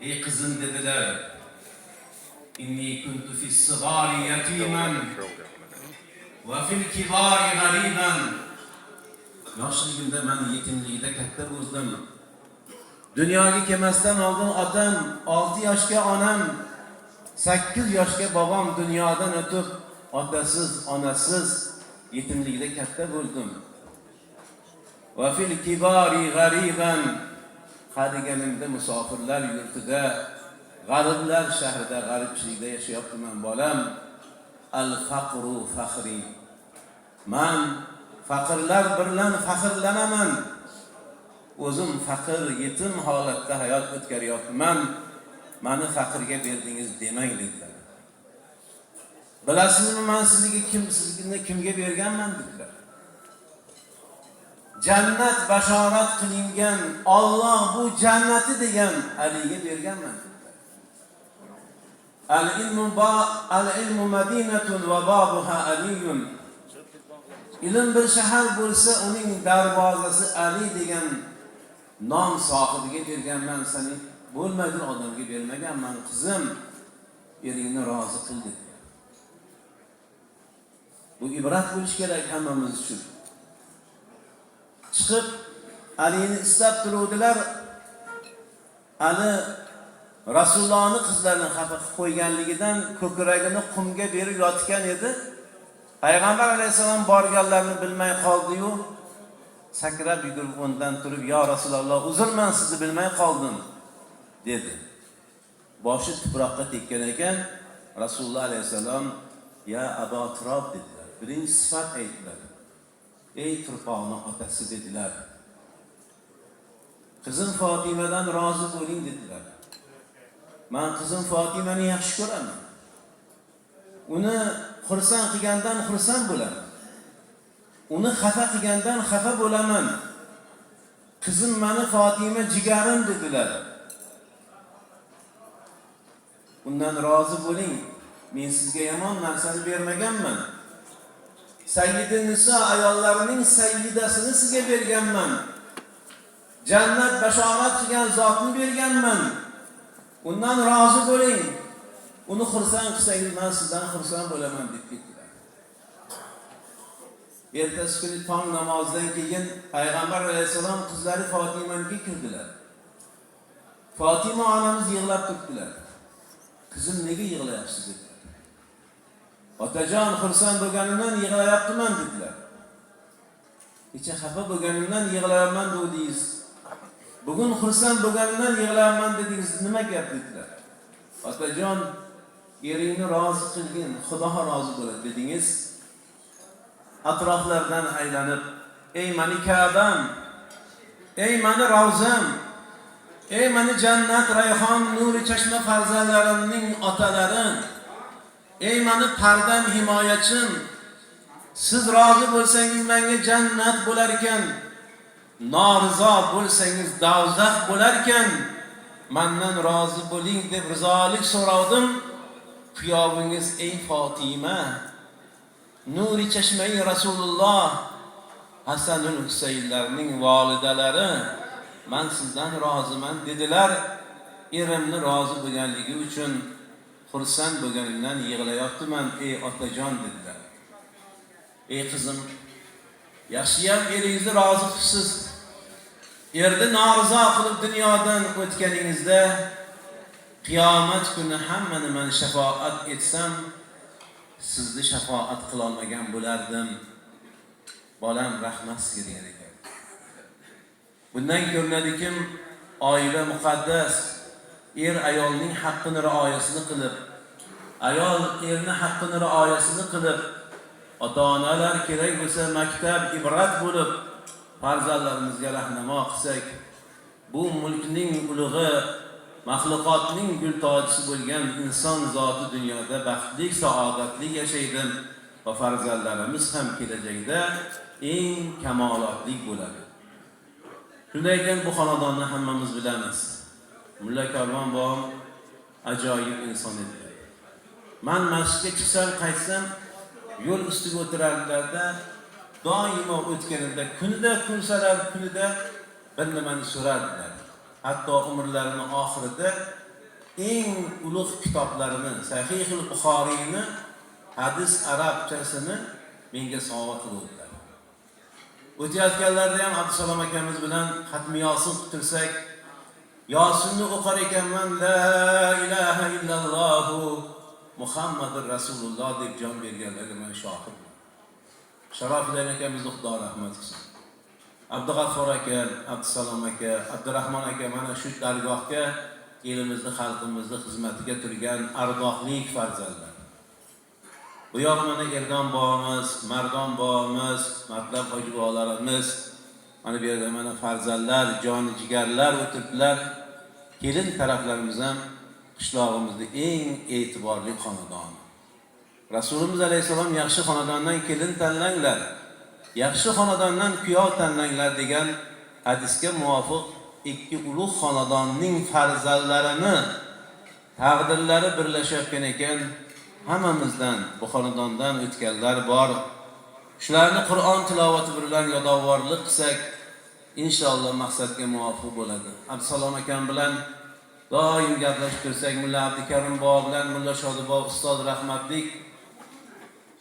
Ey kızım dediler. İnni kuntu fis sigari yatiman ve fil kibari gariban. Yoshligimda men yetimligida katta bo'ldim. Dunyoga kelmasdan oldin otam, 6 yoshga onam, 8 yoshga babam dunyodan o'tib, otasiz, onasiz yetimligida katta bo'ldim. Va fil kibari gariban. Qadiganimda musofirlar yurtida, g'ariblar shahrida, g'aribchilikda yashayapman bolam. Al faqru fakhri. Men faqirlar bilan faxrlanaman. O'zim faqir, yetim holatda hayot o'tkaryapman. Meni faqirga berdingiz demang dedilar. Bilasizmi, men sizga kimga berganman dedilar. Jannat bashorat qilingan, Alloh bu jannati degan Aliga berganman dedilar. Al-ilmu madinatun va babuha aliyun. Ilm bir shahar bo'lsa, uning darvozasi Ali degan nom sohibiga berganman. Seni bo'lmagan odamga bermaganman. Qizim, eringni rozi qil dedi. Bu ibrat bo'lish kerak hammamiz uchun. Chiqib Alini istab turuvdilar. Ali Rasulullohning qizlarini xafa qilib qo'yganligidan ko'kragini qumga berib yotgan edi. Payg'ambar alayhisalom borganlarini bilmay qoldi-yu, sakrab yugurib o'rnidan turib, "Ya Rasululloh, uzrman, sizni bilmay qoldim" dedi. Boshi tuproqqa tekkan ekan, Rasululloh alayhisalom "Ya Abu Turab" dedilar. Birinchi sifat aytdilar. "Ey turpoqning otasi" dedilar. "Qizim Fotimadan rozi bo'ling" dedilar. "Men qizim Fotimani yaxshi ko'raman. Uni xursand qilgandan xursand bo'laman. Uni xafa qilgandan xafa bo'laman. Qizim meni Fotima jigarim" dedilar. "Undan rozi bo'ling. Men sizga yomon narsani bermaganman. Sayyidin niso ayollarining sayyidasini sizga berganman. Jannat bashorat qilgan zotni berganman. Undan rozi bo'ling. Uni xursand qilsangiz, men sizdan xursand bo'laman" deb ketdilar. Ertasi kuni tong namozidan keyin Payg'ambar alayhisalom qizlari Fotimaniga kirdilar. Fotima onamiz yig'lab turibdilar. "Qizim, nega yig'layapsiz?" dedilar. "Otajon, xursand bo'lganimdan yig'layapman" dedilar. "Kecha xafa bo'lganimdan yig'layapman dedingiz. Bugun xursand bo'lganimdan yig'layapman dedingiz. Nima gap?" dedilar. "Otajon, eringni rozi qilgin, Xudo rozi bo'ladi" dedingiz. Atroflardan aylanib, "Ey meni Ka'bam, ey meni Ravzam, ey meni jannat, rayhon, nuri chashma farzandlarimning otalari, ey meni pardam, himoyachim, siz rozi bo'lsangiz menga jannat bo'lar ekan, norizo bo'lsangiz dovzax bo'lar ekan, mendan rozi bo'ling" deb rizolik so'radim. Kuyovingiz ey Fotima, nuri chashmai Rasululloh, Hasanul Husaynlarning volidalari, "Men sizdan roziman" dedilar. Erimni rozi bo'lganligi uchun xursand bo'lganimdan yig'layapman, ey otajon dedilar. "Ey qizim, yaxshiyam eringizni rozi qilsiz. Erni norizo qilib dunyodan o'tganingizda qiyomat kuni hammani men shafoat etsam, sizni shafoat qila olmagan bo'lardim. Bolam, rahmat sizga" degan ekan. Bundan ko'rinadiki, oila muqaddas. Er ayolning haqqini rioyasini qilib, ayol erning haqqini rioyasini qilib, ota-onalar kerak bo'lsa maktab, ibrat bo'lib farzandlarimizga rahnamo qilsak, bu mulkning ulug'i, maxluqotning gultojisi bo'lgan inson zoti dunyoda baxtli, saodatli yashaydi va farzandlarimiz ham kelajakda eng kamolotli bo'ladi. Shunday ekan, bu xonadonni hammamiz bilamiz. Mulla Karvon bobom ajoyib inson edi. Men masjidga chiqsam, qaytsam, yo'l ustiga o'tirarlarda, doimo o'tganimda kunida kunsalar kunida bir nimani so'rardilar. Hatto umrlarining oxirida eng ulug' kitoblarini Sahih al-Buxoriyni hadis arabchasini menga sovg'a qildilar. O'tayotganlarda ham Abdusalom akamiz bilan xatmi Yosin o'tirsak, Yosinni o'qar ekanman, la ilaha illalloh Muhammadur Rasululloh deb jon berganlarga men shohidman. Sharofiddin akamizni Xudo rahmat qilsin. Abdug'affor aka, Abdusalom aka, Abdurahmon aka mana shu dargohga elimizni, xalqimizni xizmatiga turgan ardoqlik farzandlar. Bu yoq mana Erdon bobomiz, Mardon bobomiz, matlab hoji bobolarimiz, mana bu yerda mana farzandlar, joni jigarlar o'tiribdilar. Kelin taraflarimiz ham qishlog'imizning eng e'tiborli xonadoni. Rasulimiz alayhisalom yaxshi xonadondan kelin tanlanglar, yaxshi xonadondan kuyov tanlanglar degan hadisga muvofiq ikki ulug' xonadonning farzandlarini taqdirlari birlashayotgan ekan. Hammamizdan bu xonadondan o'tganlar bor. Shularni Qur'on tilovati bilan yadovorlik qilsak, inshaalloh maqsadga muvofiq bo'ladi. Abdusalom akam bilan doim gaplashib tursak, Mulla Abdukarim bobo bilan Mulla Shodiboy ustoz rahmatlik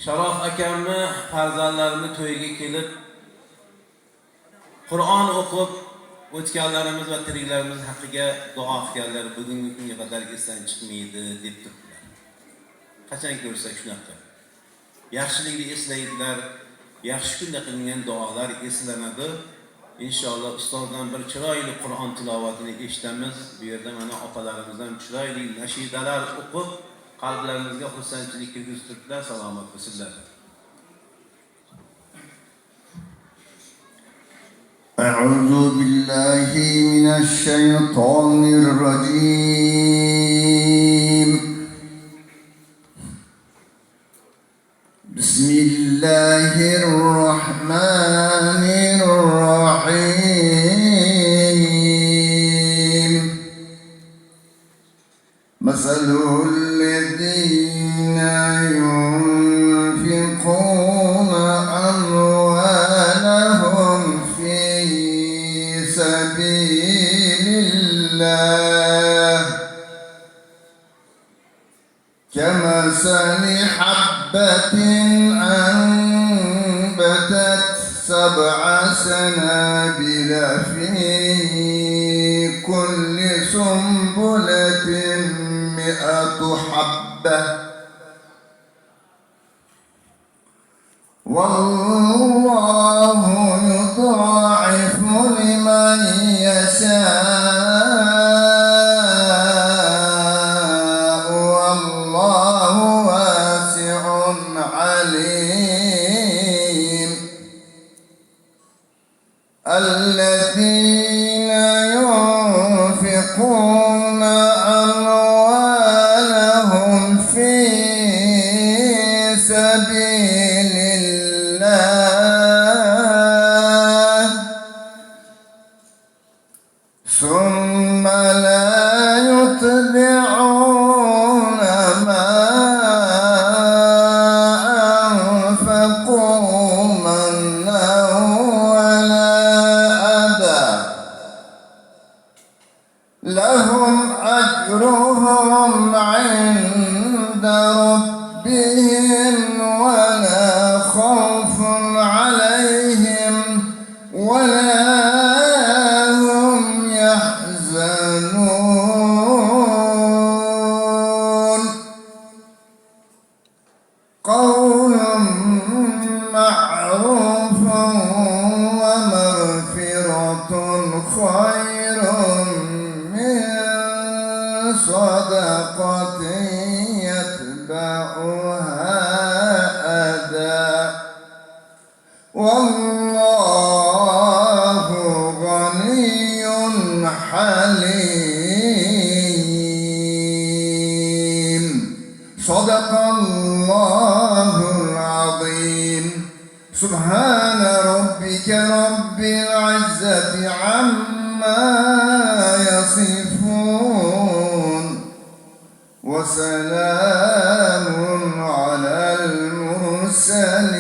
Sharof akamni farzandlarini to'yiga kelib Qur'on o'qib o'tganlarimiz va tiriklarimiz haqqiga duo qilganlar bugungi kunga qadar esdan chiqmaydi deb turibdilar. Qachon ko'rsak shunaqa. Yaxshilikni eslaydilar, yaxshi kunda qilingan duolar eslanadi. İnşallah ustozdan bir chiroyli Qur'on tilovatini eshitamiz. Bu yerda mana opalarimizdan chiroyli nashidalar o'qib, qalblarimizga xursandchilik kirgiztirdilar. Salomat bo'lsinlar. أعوذ بالله من الشيطان الرجيم. بسم الله الرحمن الرحيم. مثل الذين ينفقون أموالهم في سبيل الله كمثل حبة أنبتت 7 سنابل في كل سنبلة 100 حبة والله يضاعف لمن يشاء والله واسع عليم. الذين ينفقون أموالهم في سبيل الله ثم لا يتبعون ما أنفقوا منا ولا أذى لهم أجرهم عند ربهم ولا خوف عليهم ولا هم يحزنون. قول معروف ومغفرة خير من صدقة يتبعها أذى والله غني حليم. صدق الله العظيم. سبحان ربك رب العزة عما يصفون وسلام على المرسلين